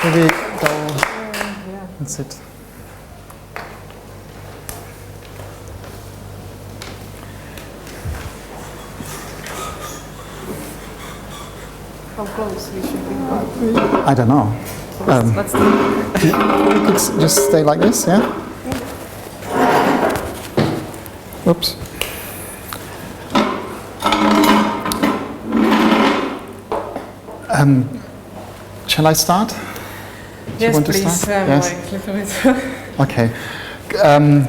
maybe go and sit. How close we should be? I don't know. Let's do it. You could just stay like this, yeah? Oops. Shall I start? Yes, want to please. start? Yes. Like, little bit. Okay.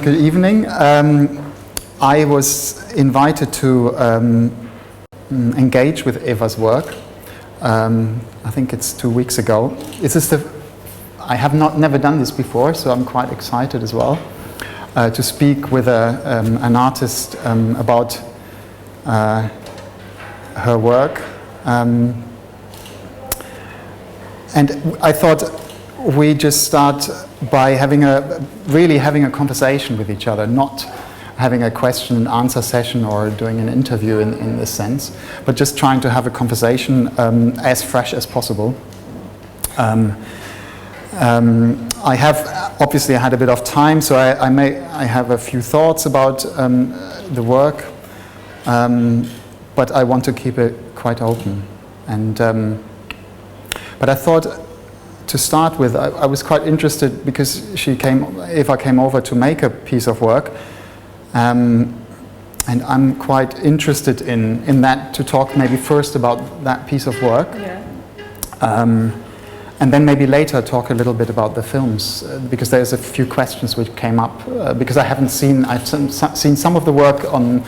Good evening. I was invited to engage with Eva's work. I think it's 2 weeks ago. I have never done this before, so I'm quite excited as well to speak with an artist about her work. And I thought we just start by having a conversation with each other, not having a question and answer session or doing an interview in this sense, but just trying to have a conversation as fresh as possible. I have obviously had a bit of time, so I have a few thoughts about the work, but I want to keep it quite open. And but I thought to start with, I was quite interested because Eva came over to make a piece of work, and I'm quite interested in that, to talk maybe first about that piece of work. Yeah. And then maybe later talk a little bit about the films, because there's a few questions which came up, because I've seen some of the work on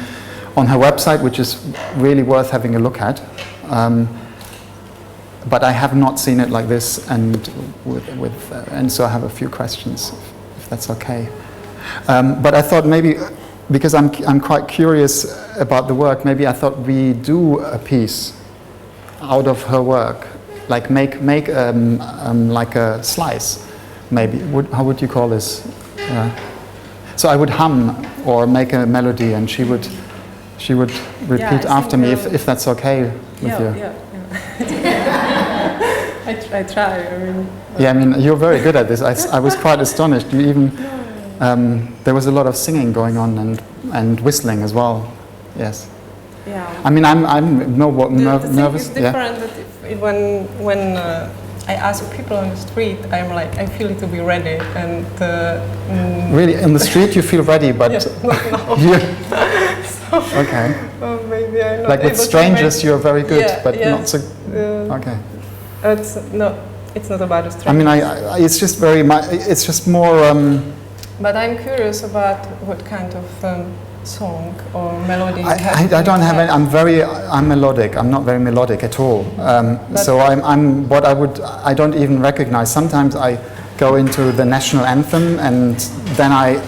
her website, which is really worth having a look at. But I have not seen it like this, and and so I have a few questions, if that's okay. But I thought maybe, because I'm quite curious about the work, maybe I thought we do a piece out of her work, like make like a slice, maybe. How would you call this? So I would hum or make a melody, and she would repeat after me, if that's okay with you. Yeah. I try. I mean, you're very good at this. I was quite astonished. You even there was a lot of singing going on and whistling as well. Yes. Yeah. I mean, I'm nervous. It's different when I ask people on the street, I'm like, I feel to be ready, and really, in the street you feel ready, but okay. Maybe I'm not like with strangers, you're very good, but not so. Okay. It's not about the strangers. I mean, it's just it's just more. But I'm curious about what kind of song or melody you have. I don't have any. I'm melodic. I'm not very melodic at all. So I don't even recognize. Sometimes I go into the national anthem, and then I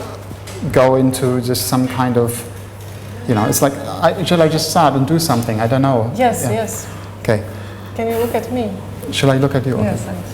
go into just some kind of, it's like, shall I just start and do something? I don't know. Yes, yes. Okay. Can you look at me? Shall I look at you? Yes, okay.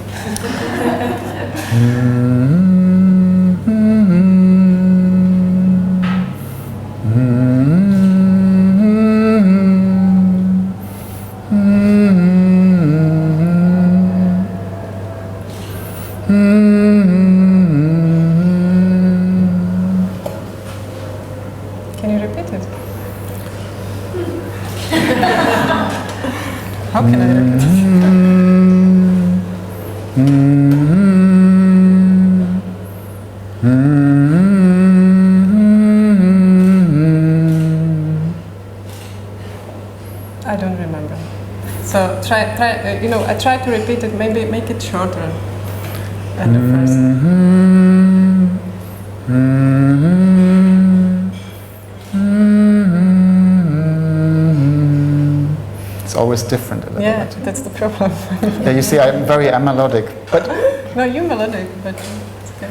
Can you repeat it? How can I repeat it? I don't remember. So try. I try to repeat it. Maybe make it shorter than the first. It's always different a little bit. Yeah, that's the problem. Yeah, you see, I'm very amelodic, but no, you're melodic, but it's okay.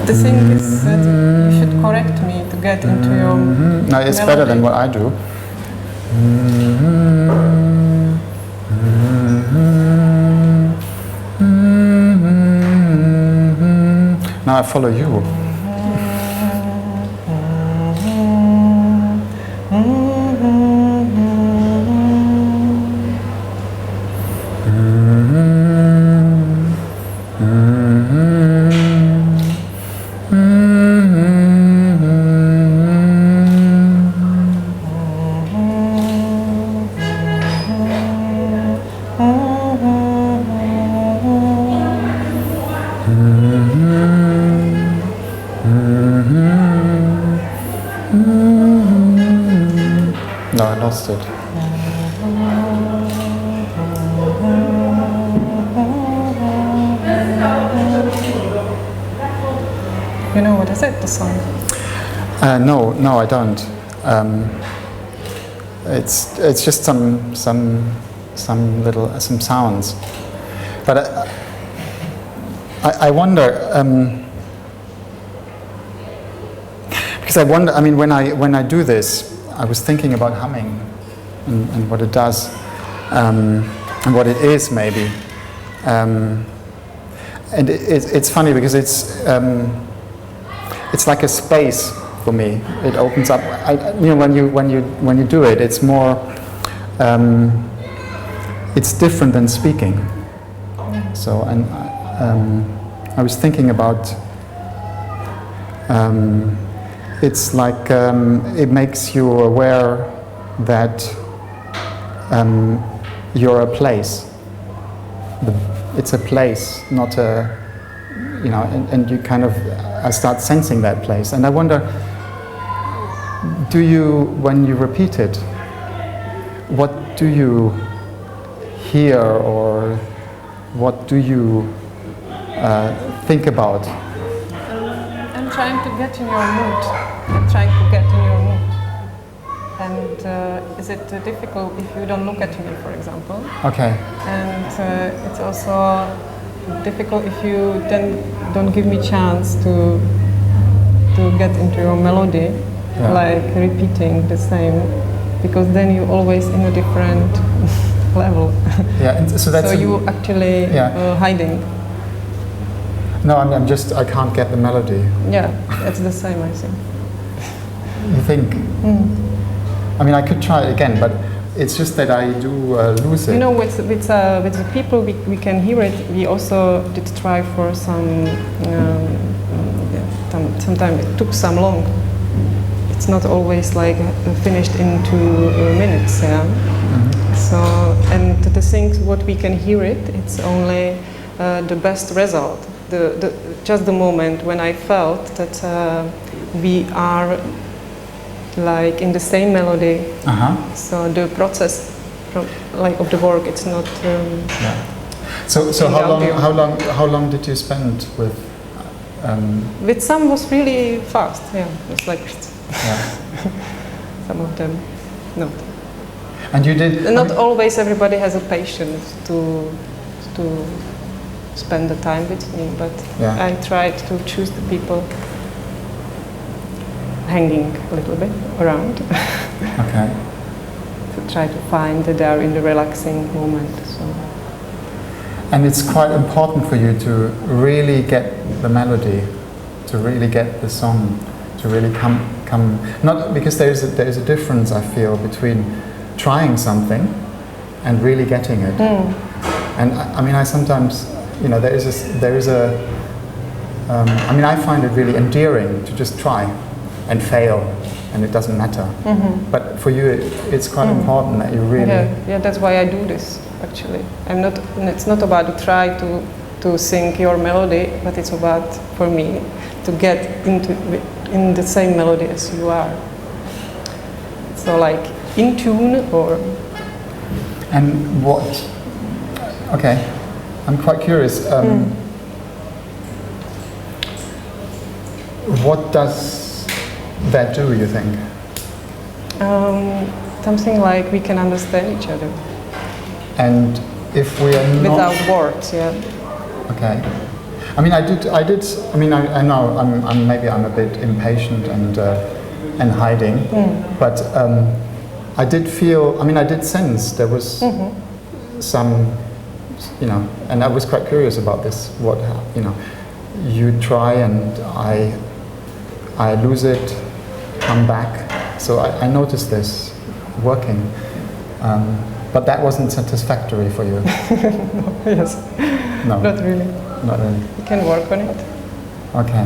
The thing is that you should correct me to get into your no, it's better than what I do. Now I follow you. No, I lost it. You know what is it, the song? No, I don't. It's just some sounds. But I wonder, because I wonder. I mean, when I do this, I was thinking about humming and what it does, and what it is maybe. And it's funny because it's like a space for me. It opens up. When you do it, it's more. It's different than speaking. So, and I was thinking about. It's like it makes you aware that you're a place. It's a place, not a. And you kind of. I start sensing that place, and I wonder. Do you, when you repeat it, what do you hear, or what do you think about? I'm trying to get in your mood. I'm trying to get in your mood. And is it difficult if you don't look at me, for example? Okay. And it's also difficult if you then don't give me chance to get into your melody, like repeating the same, because then you're always in a different level. Yeah, and so that's. So you actually hiding. No, I can't get the melody. Yeah, it's the same, I think. You think? I mean, I could try it again, but it's just that I do lose it. You know, with the people we can hear it. We also did try for some. Sometimes it took some long. It's not always like finished in 2 minutes. Yeah. Mm-hmm. So, and the things what we can hear it, it's only the best result. Just the moment when I felt that we are like in the same melody. So the process of the work, it's not. So how long did you spend with? With some was really fast. Yeah, it's like. Some of them, no. And you did. Not always everybody has a patience to spend the time with me, but I tried to choose the people hanging a little bit around. Okay. To try to find that they are in the relaxing moment. So. And it's quite important for you to really get the melody, to really get the song, to really come. Not because there is a difference, I feel, between trying something and really getting it. And I mean, I sometimes, there is a. I mean, I find it really endearing to just try and fail, and it doesn't matter. Mm-hmm. But for you, it's quite important that you really. Yeah, that's why I do this. Actually, It's not about to try to sing your melody, but it's about for me to get in the same melody as you are. So like in tune or. And what? Okay, I'm quite curious. What does that do, you think? Something like we can understand each other. And if we are not... Without words, yeah. Okay. I mean, I did. I mean, I know maybe I'm a bit impatient and hiding, but I did feel. I mean, I did sense there was some, and I was quite curious about this. What you try and I lose it, come back. So I noticed this working, but that wasn't satisfactory for you. Yes. No. Not really. Not really. You can work on it. Okay.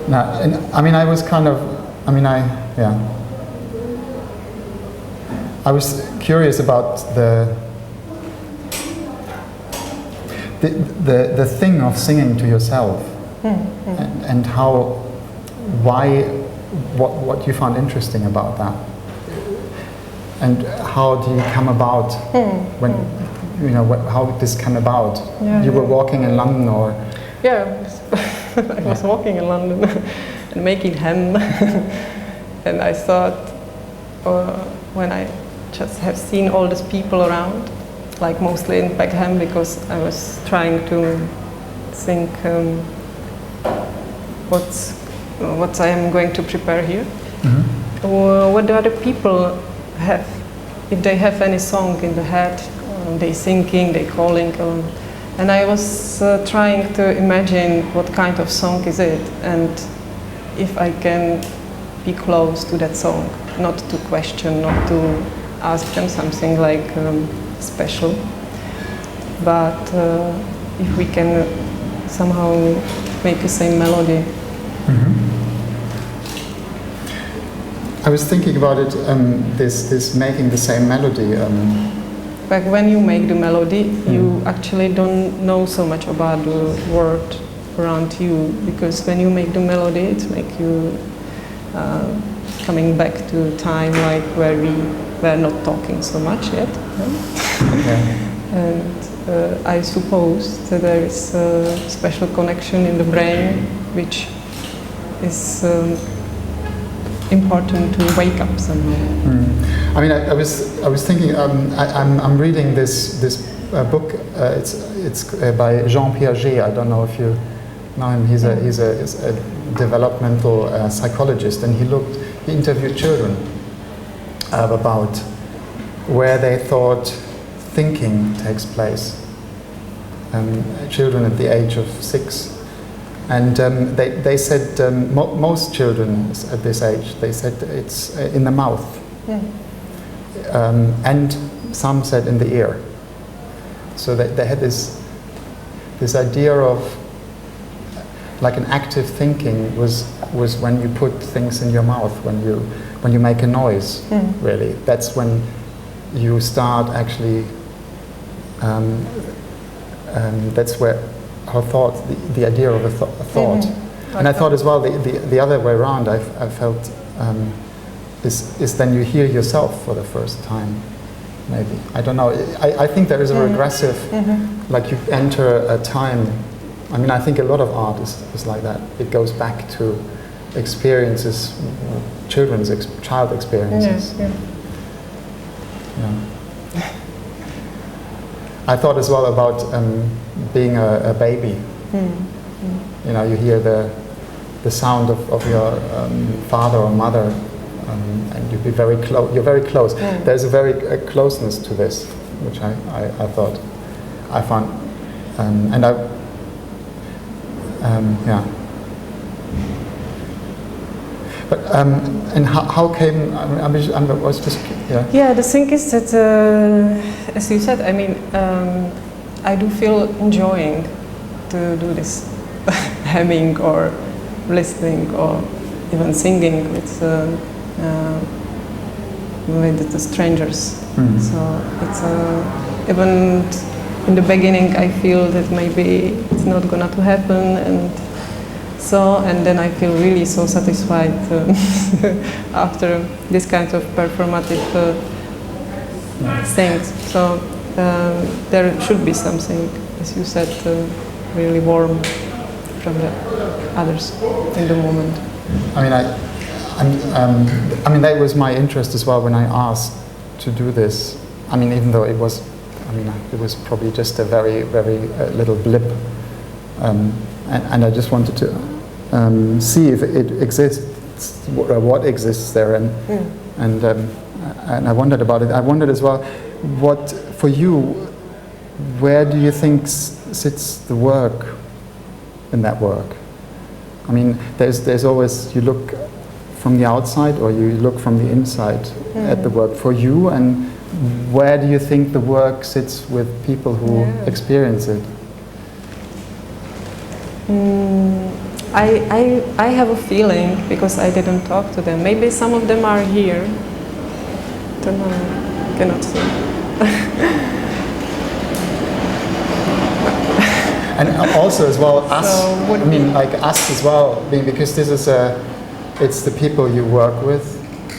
Now, I mean, I was kind of, I was curious about the thing of singing to yourself, and why what you found interesting about that, and how do you come about when how did this come about? You were walking in London, or I was walking in London and making ham, and I thought when I just have seen all these people around, like mostly in Peckham, because I was trying to think what I am going to prepare here. What do other people have? If they have any song in the head, they singing, they calling, and I was trying to imagine what kind of song is it, and if I can be close to that song, not to question, not to ask them something like special, but if we can somehow make the same melody. I was thinking about it, this making the same melody. Like when you make the melody, you actually don't know so much about the word around you, because when you make the melody, it makes you coming back to time like where we were not talking so much yet. And I suppose that there is a special connection in the brain which is important to wake up somehow. I mean, I was thinking. I'm reading this book. It's by Jean Piaget. I don't know if you know him. He's a developmental psychologist, and he interviewed children about where they thought thinking takes place. Children at the age of 6. And they said most children at this age, they said it's in the mouth, and some said in the ear. So they had this idea of like an active thinking was when you put things in your mouth, when you make a noise. Really, that's when you start actually. That's where her thought, the idea of a thought. And I thought as well, the other way around, I felt is then you hear yourself for the first time, maybe. I don't know. I think there is a regressive, like you enter a time. I mean, I think a lot of art is like that. It goes back to experiences, child experiences. I thought as well about being a baby. You know, you hear the sound of your father or mother, and you'd be very close. You're very close. There's a very closeness to this, which I thought I found, and I But and how came? I was just Yeah, the thing is that, as you said, I mean, I do feel enjoying to do this humming or listening or even singing with the strangers. So it's even in the beginning I feel that maybe it's not gonna to happen, and then I feel really so satisfied after this kind of performative things. So there should be something, as you said, really warm from the others in the moment. I mean, that was my interest as well when I asked to do this. I mean, even though it was probably just a very, very little blip, and I just wanted to see if it exists, what exists there, and I wondered about it. I wondered as well, what for you, where do you think sits the work in that work? I mean, there's always, you look from the outside or you look from the inside at the work. For you, and where do you think the work sits with people who experience it? I have a feeling, because I didn't talk to them. Maybe some of them are here. Don't know, cannot see. And also as well, us. So like us as well, because this is it's the people you work with,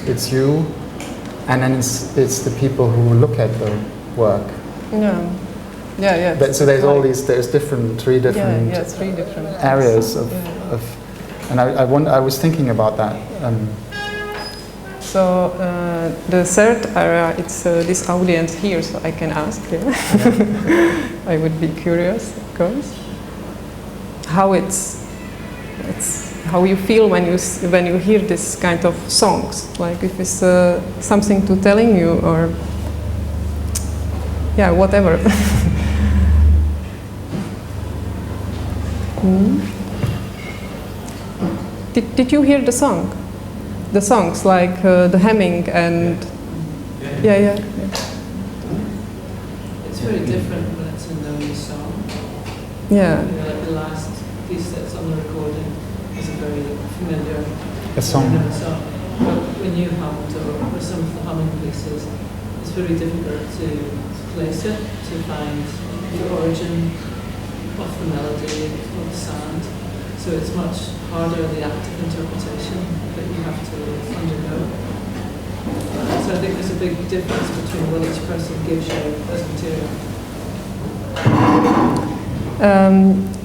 it's you, and then it's the people who look at the work. Yeah. So there's all these, there's three different areas of, and I was thinking about that. So the third area, it's this audience here, so I can ask. Yeah. I would be curious, of course, how it's how you feel when you hear this kind of songs, like if it's something to telling you or whatever. Did you hear the song? The songs like the hemming and yeah. It's very different when it's a known song. Yeah. Like the last piece that's on the recording is a very familiar song. But when you hummed or some of the humming pieces, it's very difficult to place it, to find the origin of the melody or the sound. So it's much harder, the active interpretation that you have to undergo. So I think there's a big difference between what each person gives you as material.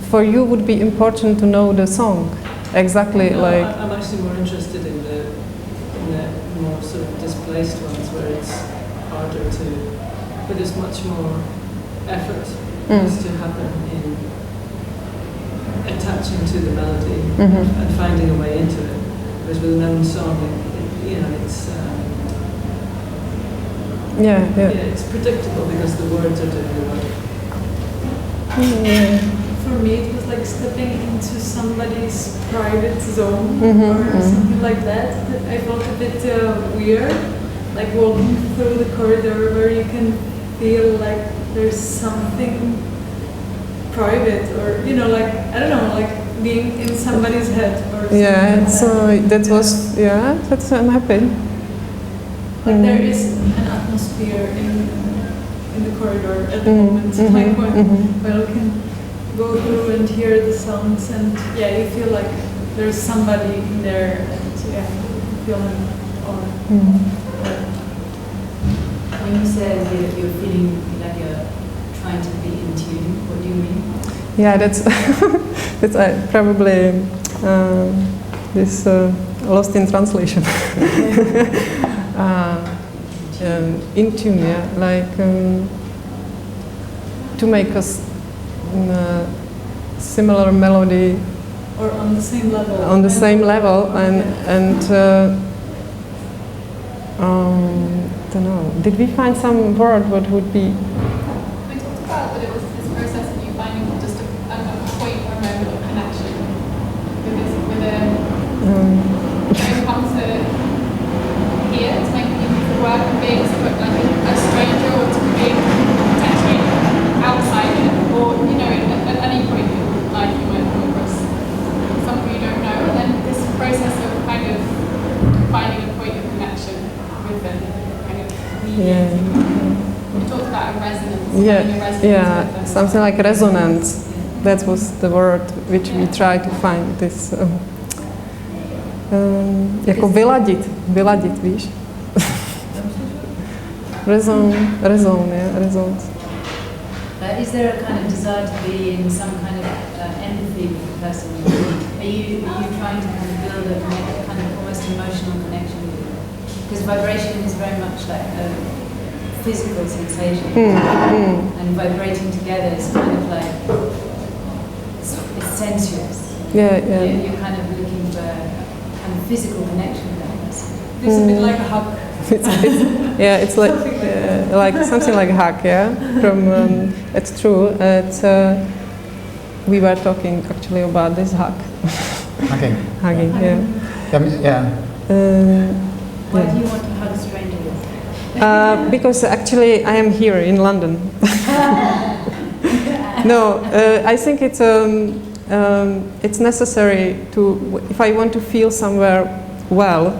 For you, would be important to know the song exactly. No, like I'm actually more interested in the more sort of displaced ones where it's harder to, but there's much more effort has to happen in attaching to the melody and finding a way into it. Whereas with a known song, it's it's predictable because the words are doing the work. For me, it was like stepping into somebody's private zone or something like that. I felt a bit weird, like walking through the corridor where you can feel like there's something private, or like I don't know, like being in somebody's head or something. Yeah, so that was that's I'm happy. Like there is an atmosphere in the corridor at the moment, like where you can go through and hear the sounds, and you feel like there's somebody in there, and you feel him. When you say you're feeling like you're trying to be in tune, what do you mean? Yeah, that's that's probably this lost in translation. In tune, like to make us similar melody or on the same level. On the same level, and don't know. Did we find some word what would be? We talked about that it was this process of you finding just a point or a moment of connection with you come to here to make the work and being like a stranger or to being potentially outside it, or at any point in life you might come across something you don't know, and then this process of kind of finding a point of connection with them. Yeah. We talked about a resonance. Something like resonance. That was the word which we tried to find. This jako vyladit, víš? Resonance. Is there a kind of desire to be in some kind of empathy with the person? Are you trying to kind of build a kind of almost emotional connection with them? Because vibration is very much like a physical sensation, and vibrating together is kind of like it's sensuous. You're kind of looking for a kind of physical connection with that person. It's a bit like a hug. It's like something like a hug. From it's true. We were talking actually about this hug. Hugging. Why do you want to hug a stranger? Because actually I am here in London. No, I think it's necessary to, if I want to feel somewhere well,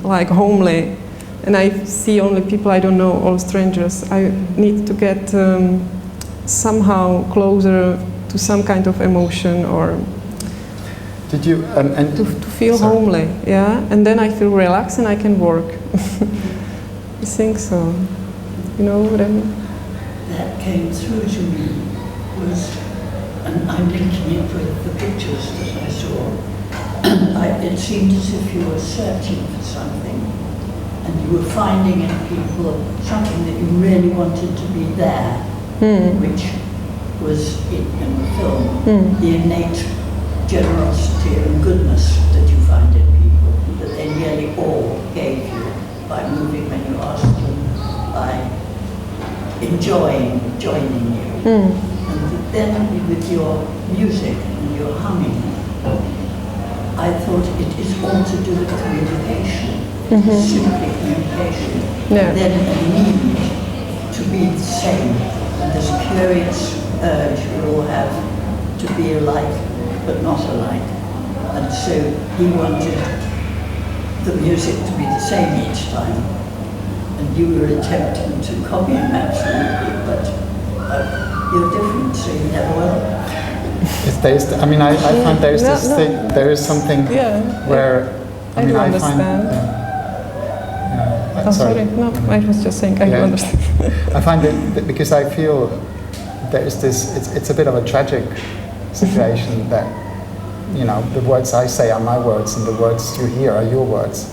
like homely, and I see only people I don't know, all strangers, I need to get somehow closer to some kind of emotion, or Did you and to feel sorry. homely, yeah, and then I feel relaxed and I can work. I think so. You know what I mean? That came through to me was, and I'm linking it with the pictures that I saw. It seemed as if you were searching for something, and you were finding in people something that you really wanted to be there, which was in the film, the innate generosity and goodness that you find in people, that they nearly all gave you by moving when you asked them, by enjoying joining you. And then with your music and your humming, I thought it is all to do with communication, simply communication. Yeah. And then a need to be the same, and this curious urge we all have to be alike but not alike. And so he wanted the music to be the same each time, and you were attempting to copy him absolutely, but you're different, so you never will. I mean, I find there's this thing, there is something where, I mean, do I understand. find, Oh, sorry. No, I was just saying I do understand. I find that because I feel there's this, it's a bit of a tragic situation that, you know, the words I say are my words and the words you hear are your words.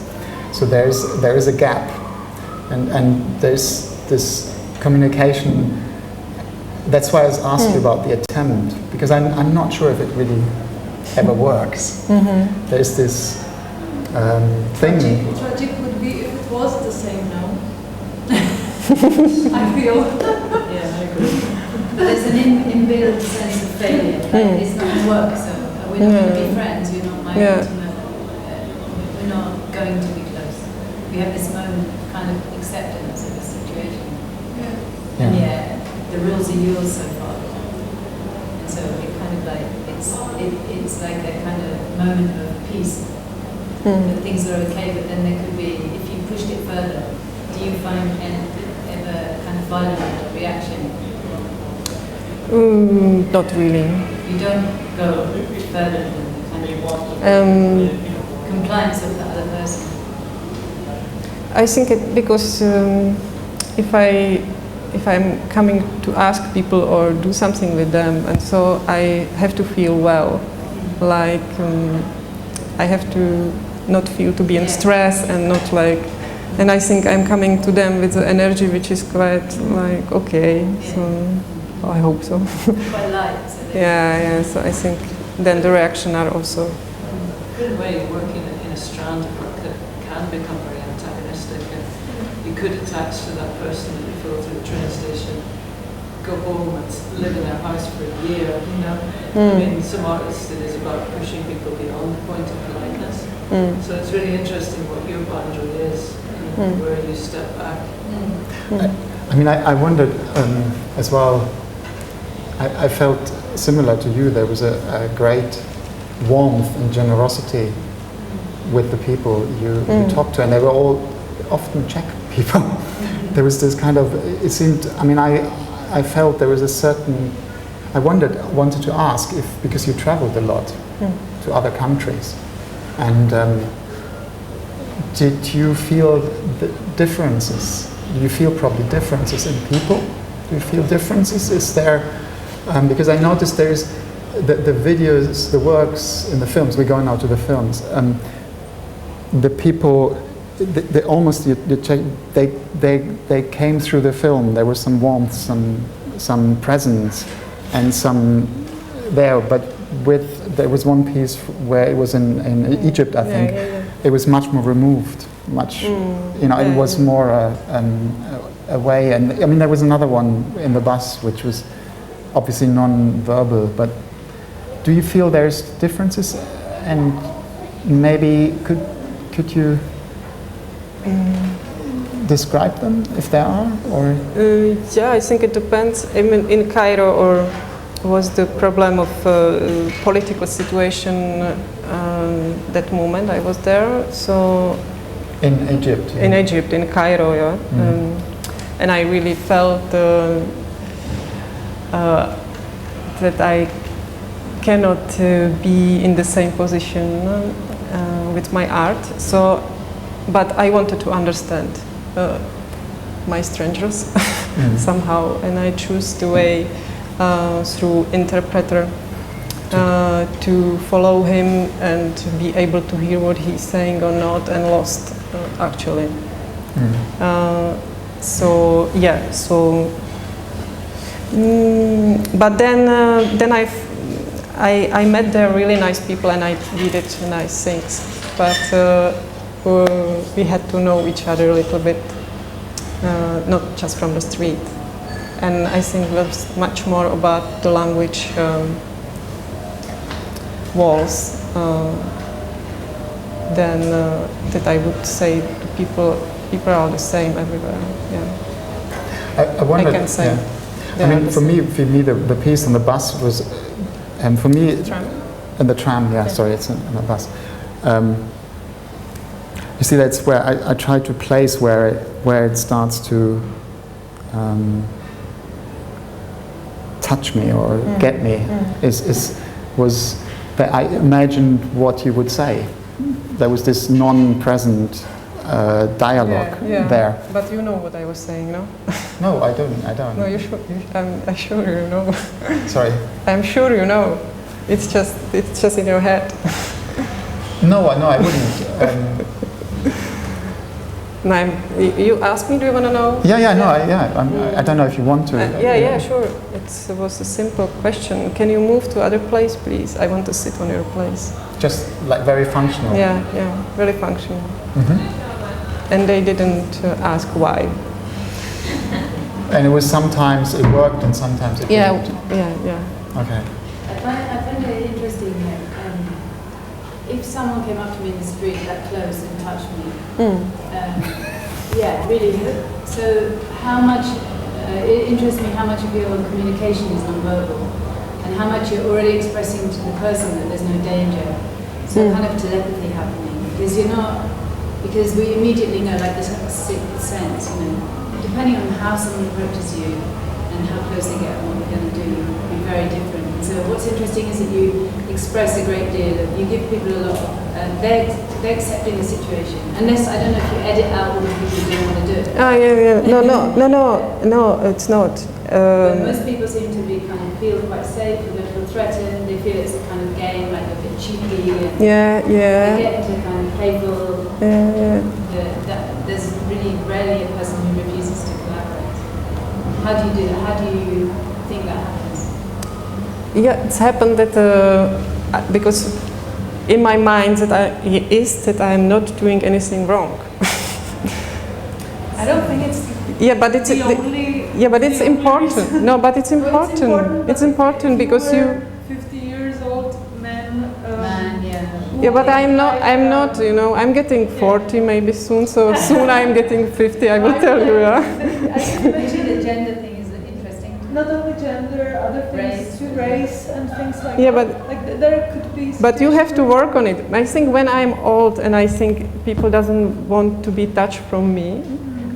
So there is a gap, and there's this communication. That's why I was asking about the attempt, because I'm not sure if it really ever works. There's this thing. Tragic would be if it was the same now. I feel. Yeah, I agree. There's an inbuilt sense of failure. Like, it's not going to work, so we're not going to be friends. You're not my intimate. We're not going to be close. We have this moment of kind of acceptance of the situation. And the rules are yours so far. And so it kind of like, it's like a kind of moment of peace. That things are okay, but then there could be, if you pushed it further, do you find ever kind of violent reaction? Not really. You don't go further than the kind of compliance of the other person? I think it because if I'm coming to ask people or do something with them, and so I have to feel well, like I have to not feel to be in stress and not like, and I think I'm coming to them with the energy which is quite like okay, so I hope so. Quite light. So so I think then the reaction are also. In a way, working in a strand of work that can become very antagonistic, and you could attach to that person that you feel through the train station, go home and live in their house for a year, you know. I mean, some artists, it is about pushing people beyond the point of politeness. So it's really interesting what your boundary is, and where you step back. I mean, I wondered as well, I felt similar to you. There was a great warmth and generosity with the people you talked to, and they were all often Czech people. There was this kind of, it seemed, I mean, I felt there was a certain, I wanted to ask if, because you traveled a lot to other countries, and did you feel the differences? Do you feel probably differences in people? Do you feel differences? Is there, because I noticed there is the videos, the works in the films, we're going now to the films, the people, they almost, they came through the film. There was some warmth, some presence, and some there, but there was one piece where it was in Egypt, I think. It was much more removed, much, it was more away. And I mean, there was another one in the bus, which was obviously non-verbal, but do you feel there's differences? And maybe could you describe them, if there are, or? I think it depends. I mean, in Cairo, was the problem of political situation that moment I was there. So in Egypt. In Egypt, in Cairo, and I really felt that I cannot be in the same position with my art. So, but I wanted to understand my strangers somehow, and I choose the way through interpreter to follow him and to be able to hear what he's saying or not, and lost actually. So yeah, so. But then I met there really nice people, and I did nice things. But we had to know each other a little bit, not just from the street. And I think it was much more about the language walls than that I would say people are the same everywhere. Yeah. I wonder. I can say. Yeah. I mean, for me, the piece on the bus was, and for me, The tram? and the tram. Yeah, sorry, it's on the bus. You see, that's where I try to place where it starts to touch me or get me. Was that I imagined what you would say. There was this non-present dialogue there. But you know what I was saying, no? No, I don't. No, you should. I'm sure you know. Sorry. I'm sure you know. It's just in your head. No, I wouldn't. You asked me. Do you want to know? Yeah. I don't know if you want to. Yeah, sure. It was a simple question. Can you move to other place, please? I want to sit on your place. Just like very functional. Yeah, very functional. And they didn't ask why. And it was sometimes it worked and sometimes it didn't. Yeah. Okay. I find it interesting that if someone came up to me in the street that close and touched me, yeah, really. So how much, it interests me how much of your communication is non-verbal and how much you're already expressing to the person that there's no danger. So kind of telepathy happening, because because we immediately know, like this sixth sense, depending on how someone approaches you and how close they get and what they're going to do will be very different. So what's interesting is that you express a great deal, you give people a lot, they're accepting the situation. Unless, I don't know if you edit out all the people who don't want to do it. Oh, yeah. No, it's not. But most people seem to be feel quite safe, they don't feel threatened, they feel it's a kind of game, like a bit cheeky. And yeah. They get into kind of playful. Yeah. There's really rarely a person who refuses to collaborate. How do you do that? How do you think that happens? Yeah, it's happened that because in my mind that I'm not doing anything wrong. I don't think it's but it's it's important. No, but it's important. It's important because you. 50 years old man. Yeah, but I'm not. I'm getting 40 maybe soon. So soon I'm getting 50. I will tell you. Yeah. I think the gender thing is interesting. Not only gender, other things, race and things like that. But there could be. But you have to work on it. I think when I'm old and I think people doesn't want to be touched from me,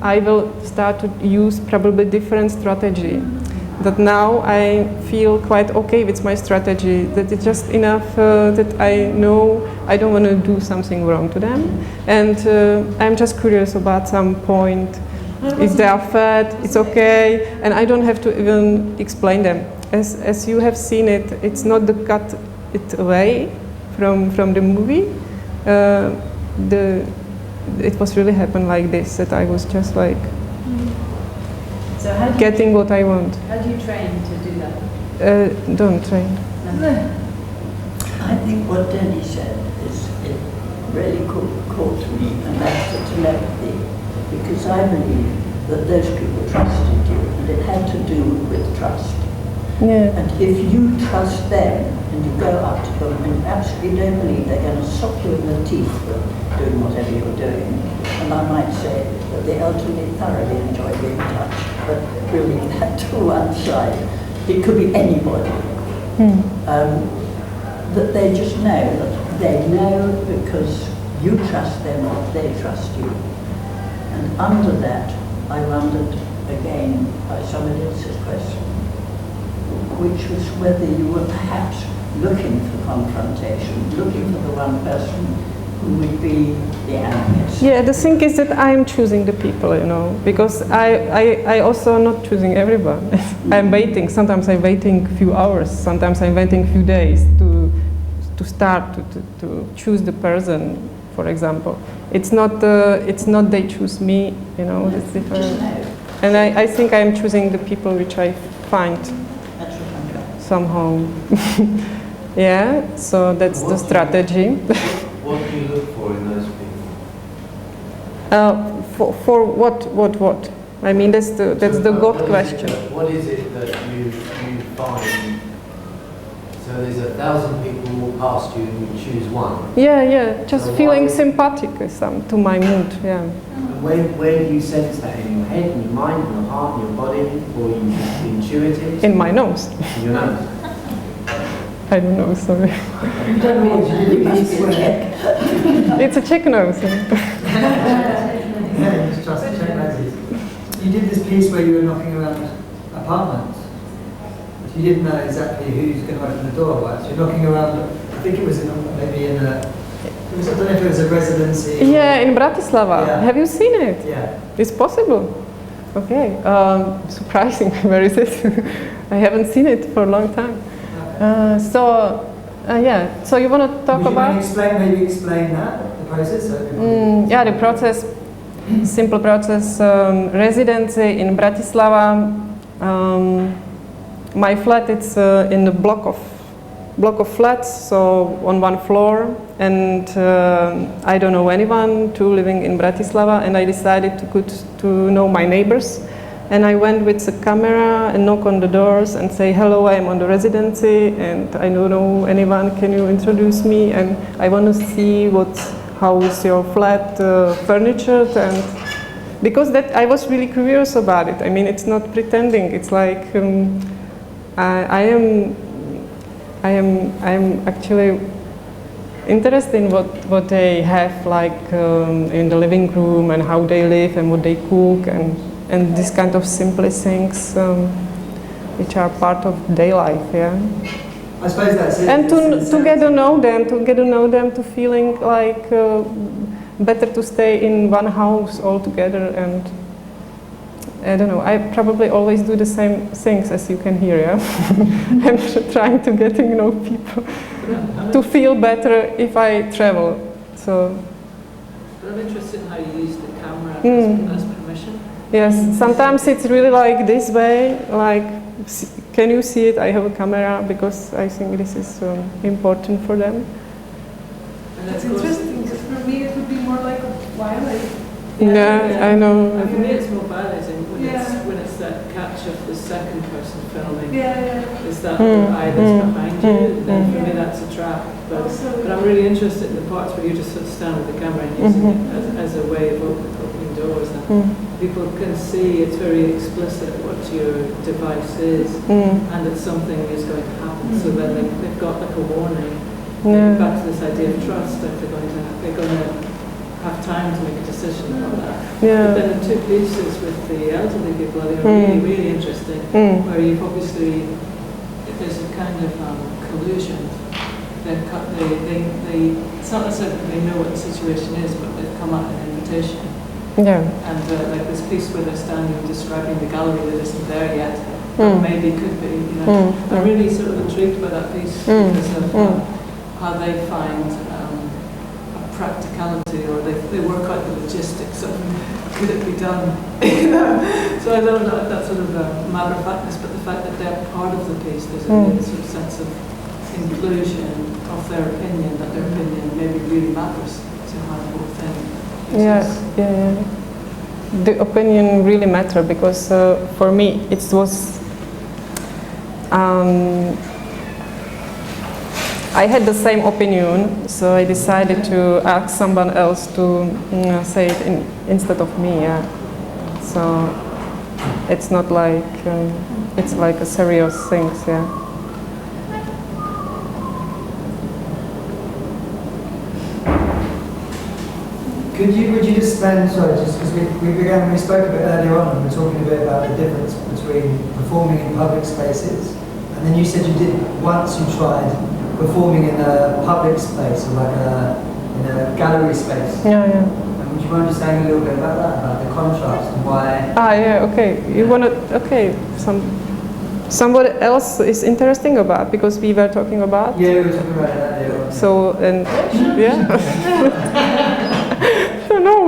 I will start to use probably different strategy. That now I feel quite okay with my strategy, that it's just enough that I know I don't want to do something wrong to them. And I'm just curious about some point. If they are fat, it's okay. And I don't have to even explain them. As you have seen it, it's not the cut it away from the movie. It was really happened like this, that I was just like so how do getting what I want. How do you train to do that? Don't train. No. I think what Denny said is it really caught me, and that's the telepathy, because I believe that those people trusted you, and it had to do with trust. Yeah. And if you trust them and you go up to them and absolutely don't believe they're going to sock you in the teeth for doing whatever you're doing, and I might say that the elderly thoroughly enjoy being touched, but really that to one side, it could be anybody, that they just know that they know because you trust them or they trust you. And under that, I wondered again by somebody else's question, which was whether you were perhaps looking for confrontation, looking for the one person who would be the antagonist. Yeah, the thing is that I'm choosing the people, you know, because I also not choosing everyone. I'm waiting. Sometimes I'm waiting a few hours. Sometimes I'm waiting a few days to start to choose the person. For example, it's not they choose me, you know. It's different. And I think I'm choosing the people which I find somehow. Yeah. So that's the strategy. What do you look for in those people? For what? I mean, that's the God question. What is it that you find? So there's 1,000 people walk past you and you choose one. Yeah, just so feeling sympathetic to my mood. Yeah. And where do you sense that? In your head, in your mind, in your heart, in your body, or you intuitive? In my nose. In your nose. I don't know, sorry. You don't know what you do, It's a Czech nose. Yeah, just trust the Czech noses. You did this piece where you were knocking around apartments. You didn't know exactly who's going to open the door. Right? So you're knocking around, I think it was maybe in a, I don't know if it was a residency. Yeah, in Bratislava. Yeah. Have you seen it? Yeah. It's possible. Okay. Surprising. Where is it? I haven't seen it for a long time. Yeah. So you want to talk about? Maybe explain that, the process? Yeah, the process, simple process. Residency in Bratislava. My flat is in a block of flats, so on one floor, and I don't know anyone living in Bratislava, and I decided to know my neighbors. And I went with a camera and knock on the doors and say, hello, I'm on the residency and I don't know anyone, can you introduce me? And I want to see how is your flat furniture, and because I was really curious about it. I mean, it's not pretending, it's like I am actually interested in what they have like in the living room and how they live and what they cook and this kind of simple things which are part of their life, yeah. I suppose that's it. And to get to know them, to feeling like better to stay in one house all together, and I don't know, I probably always do the same things as you can hear, yeah. I'm trying to get to know people, to feel better if I travel, so. But I'm interested in how you use the camera as permission. Yes, sometimes it's really like this way, like, can you see it? I have a camera, because I think this is important for them. And that's interesting, because for me it would be more like a violate. Yeah, I know. And for me it's more violating when it's that catch of the second person filming. It's that eye that's behind you, and then for me that's a trap. But I'm really interested in the parts where you just sort of stand with the camera and using it as a way of opening doors. And people can see it's very explicit what your device is, and that something is going to happen. So then they've got like a warning. Back to this idea of trust, that they're going to have time to make a decision about that. But then the two pieces with the elderly people are really, really interesting, where you've obviously, there's a kind of collusion. It's not necessarily that they know what the situation is, but they've come out an invitation. Yeah. And like this piece where they're standing describing the gallery that isn't there yet, but maybe could be, you know. I'm really sort of intrigued by that piece because of how they find practicality, or they work out the logistics of could it be done, you know. So I don't know that sort of matter of factness, but the fact that they're part of the piece, there's a sort of sense of inclusion of their opinion, that their opinion maybe really matters to how the whole thing exists. Yeah. The opinion really matters, because for me it was I had the same opinion, so I decided to ask someone else to say it instead of me. Yeah. So it's not like it's like a serious thing. Yeah. Would you just spend, sorry, just because we spoke a bit earlier on, and we were talking a bit about the difference between performing in public spaces, and then you said you did once you tried performing in a public space or like in a gallery space. Yeah. And would you mind just saying a little bit about that, about the contrast and why? Yeah, okay. You want to, okay, somebody else is interesting about, because we were talking about. Yeah, we were talking about that earlier. So, and, yeah.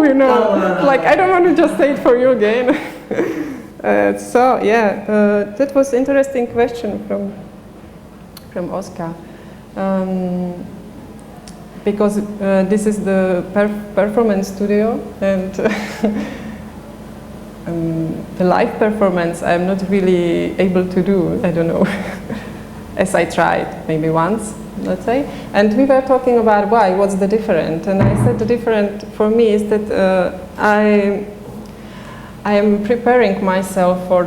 No, like, I don't want to just say it for you again. That was interesting question from Oscar. Because this is the performance studio, and the live performance I'm not really able to do, I don't know, as I tried maybe once, let's say. And we were talking about what's the difference, and I said the difference for me is that I am preparing myself for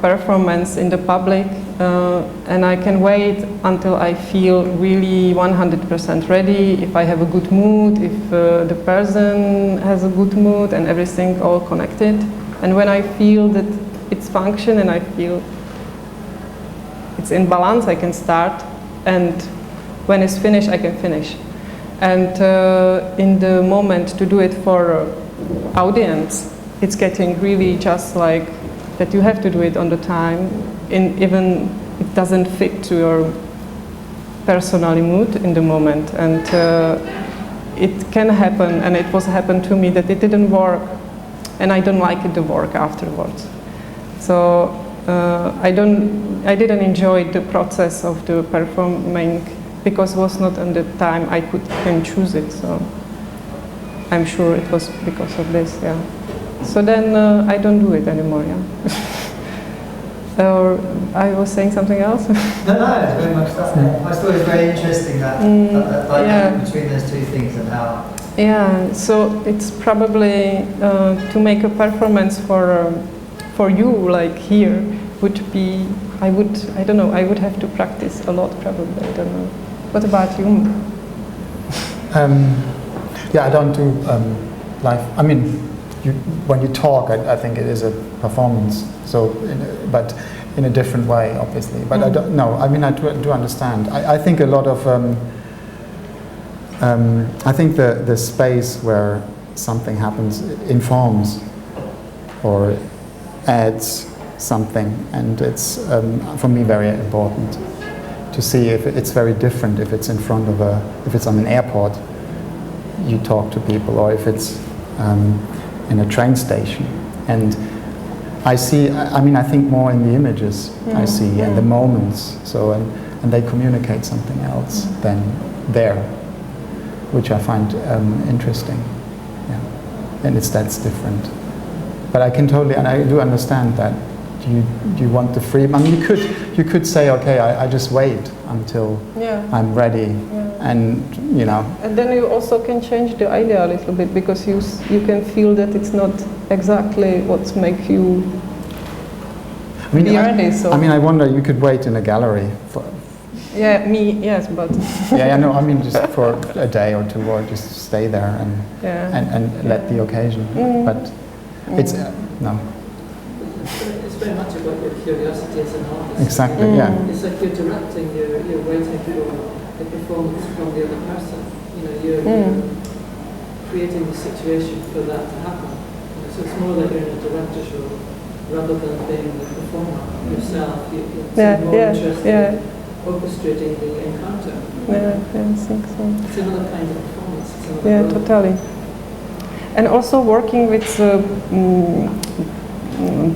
performance in the public, and I can wait until I feel really 100% ready, if I have a good mood, if the person has a good mood and everything all connected. And when I feel that it's function and I feel it's in balance, I can start, and when it's finished, I can finish. And in the moment to do it for audience, it's getting really just like that you have to do it on the time, even it doesn't fit to your personal mood in the moment. And it can happen, and it was happened to me that it didn't work, and I don't like it to work afterwards. So I didn't enjoy the process of the performing, because it was not on the time I can choose it. So I'm sure it was because of this, yeah. So then I don't do it anymore, yeah. Or I was saying something else? No, it's very much that. I thought it was very interesting that dynamic between those two things and how. Yeah, so it's probably to make a performance for you, like here, would be, I don't know, I would have to practice a lot probably, I don't know. What about you? I don't do live. I mean, when you talk, I think it is a performance. So, but in a different way, obviously. But I don't know. I mean, I do understand. I think a lot of. I think the space where something happens informs or adds something, and it's for me very important to see if it's very different if it's in front of if it's on an airport, you talk to people, or if it's in a train station. And I see, I mean, I think more in the images I see and the moments. So, and they communicate something else than there, which I find interesting. Yeah, and that's different. But I can totally, and I do understand that. Do you want the freedom? I mean, you could say, okay, I just wait until I'm ready, and you know. And then you also can change the idea a little bit, because you can feel that it's not exactly what makes you be ready. So I mean, I wonder, you could wait in a gallery for. Yeah, yes, but. Yeah, no, I mean, just for a day or two, or just stay there and let the occasion. But it's no. It's very much about your curiosity as an artist. Exactly, yeah. It's like you're directing, you're waiting for the performance from the other person. You know, you're creating the situation for that to happen. So it's more like you're in a director's role rather than being the performer yourself. You're more interested in orchestrating the encounter. Yeah, I think so. It's another kind of performance. Totally. And also working with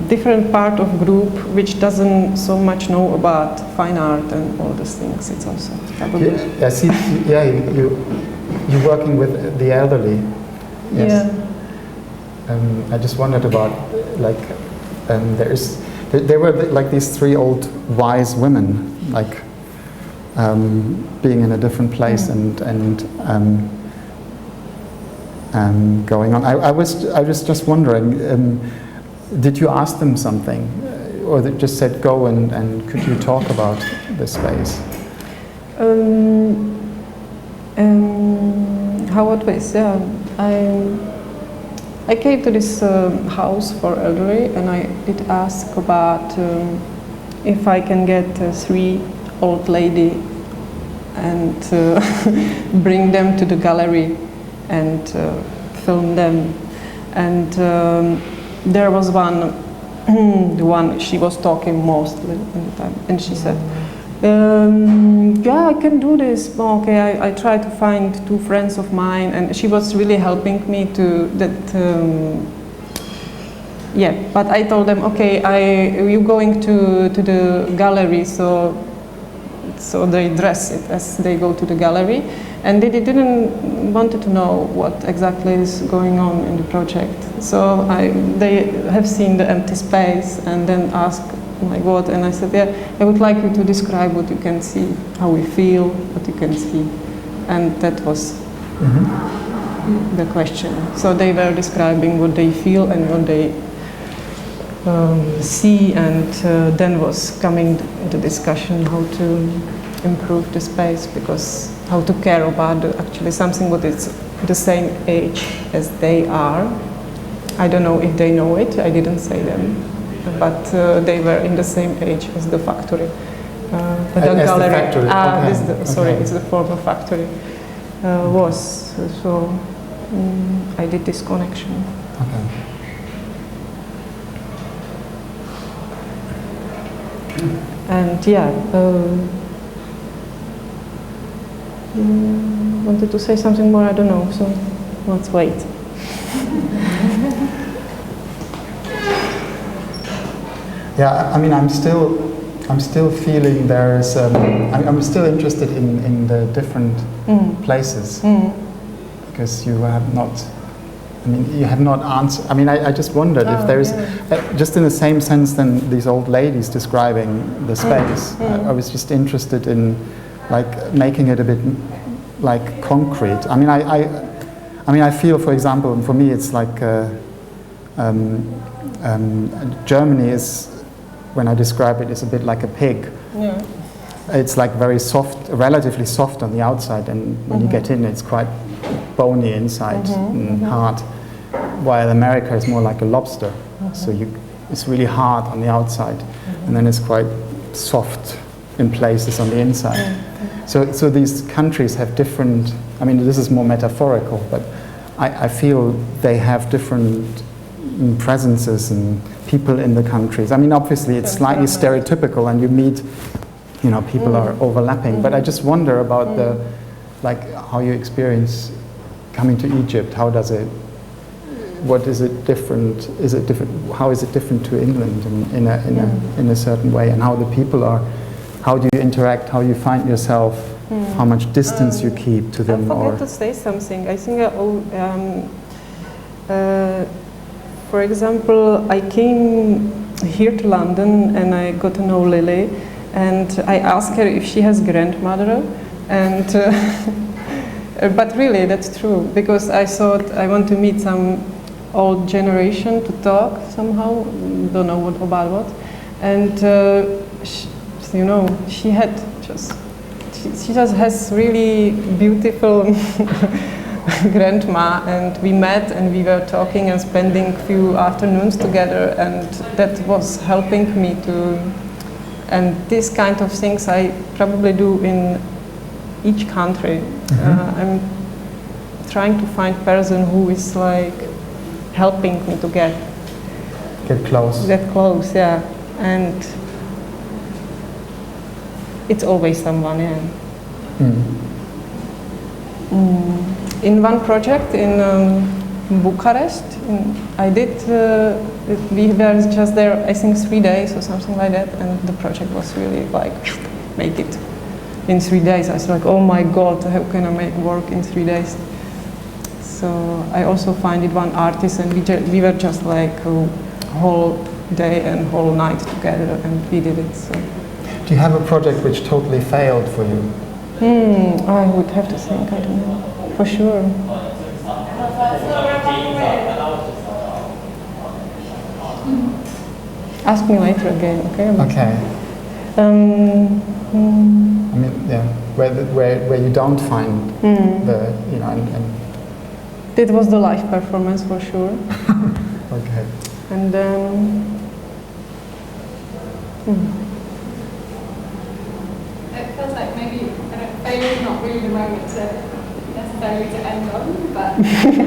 different part of group which doesn't so much know about fine art and all these things. It's also probably. You're working with the elderly. Yes. Yeah. I just wondered about there were like these three old wise women, like being in a different place and going on. I was just wondering. Did you ask them something, or they just said go and could you talk about the space? How it was? Yeah, I came to this house for elderly, and I did ask about if I can get 3 old lady and bring them to the gallery and film them. And there was one, she was talking mostly in the time, and she said, yeah, I can do this. Okay, I try to find 2 friends of mine, and she was really helping me to that. Yeah, but I told them, okay, you're going to the gallery, so they dress it as they go to the gallery, and they didn't wanted to know what exactly is going on in the project. So they have seen the empty space and then ask, like what? And I said, yeah, I would like you to describe what you can see, how we feel, what you can see, and that was the question. So they were describing what they feel and what they see, and then was coming the discussion how to improve the space, because how to care about actually something what is the same age as they are. I don't know if they know it, I didn't say them, but they were in the same age as the factory. The gallery, the factory. Okay. Sorry, it's the former factory was. So I did this connection. Okay. And yeah, wanted to say something more, I don't know, so let's wait. Yeah, I mean, I'm still feeling there is, I'm still interested in the different places, because you have not, you have not answered. I mean, I just wondered if there is, just in the same sense than these old ladies describing the space. I was just interested in, like, making it a bit, like, concrete. I mean, I feel, for example, for me, it's like Germany is, when I describe it, is a bit like a pig. Yeah. It's like very soft, relatively soft on the outside, and when you get in, it's quite bony inside and hard. While America is more like a lobster, so it's really hard on the outside, and then it's quite soft in places on the inside. So these countries have different. I mean, this is more metaphorical, but I feel they have different presences and people in the countries. I mean, obviously, it's slightly stereotypical, and you meet, people are overlapping. But I just wonder about the, like, how you experience coming to Egypt. How does it? What is it different? Is it different? How is it different to England in a certain way? And how the people are? How do you interact? How you find yourself? How much distance you keep to them? I forgot to say something. I think, for example, I came here to London and I got to know Lily, and I asked her if she has grandmother, and but really that's true, because I thought I want to meet some old generation to talk somehow, don't know about what, and she just has really beautiful grandma, and we met and we were talking and spending a few afternoons together, and that was helping me to, and these kind of things I probably do in each country. I'm trying to find person who is like helping me to get close. Get close, yeah, and it's always someone, yeah. In one project in Bucharest, I did, we were just there, I think 3 days or something like that, and the project was really like, make it in 3 days. I was like, oh my God, how can I make work in 3 days? So I also found one artist, and we were just like a whole day and whole night together, and we did it. So. Do you have a project which totally failed for you? I would have to think, I don't know, for sure. Ask me later again, okay? Okay. I mean, yeah, where you don't find the, and it was the live performance for sure. Okay. And then. failure is not really the moment to necessarily to end on, but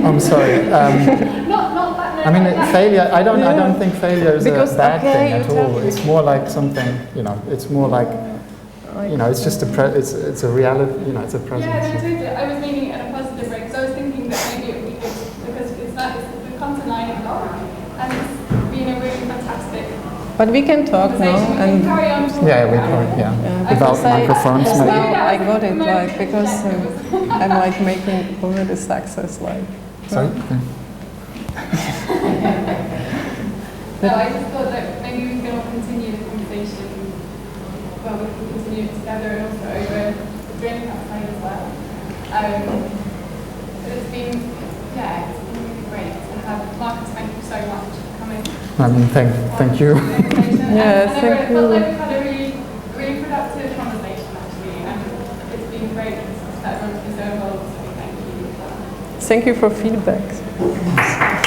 I'm sorry. not that. I mean, failure. I don't think failure is Because, a bad okay, thing you at tell all. me. It's more like something. It's more like. It's just it's a reality. It's a presence. Yeah, no, totally. I was meaning it in a positive way because I was thinking that maybe it would be good because we've come to 9 o'clock and it's been a really fantastic. But we can talk now, conversation. We can and carry on talking Yeah, we now. can. Yeah, Yeah, without because microphones. just Maybe. now I got it, like, because I'm like making already success, like. Sorry. No, I just thought that maybe we can all continue the conversation. Well, we can continue it together and also over the drink outside as well. But it's been really great to have Markus. Thank you so much for coming. I mean, thank you. Yes, thank I felt you. like we've had a really productive conversation actually, and it's been great that everyone is so involved. So thank you. Thank you for feedback.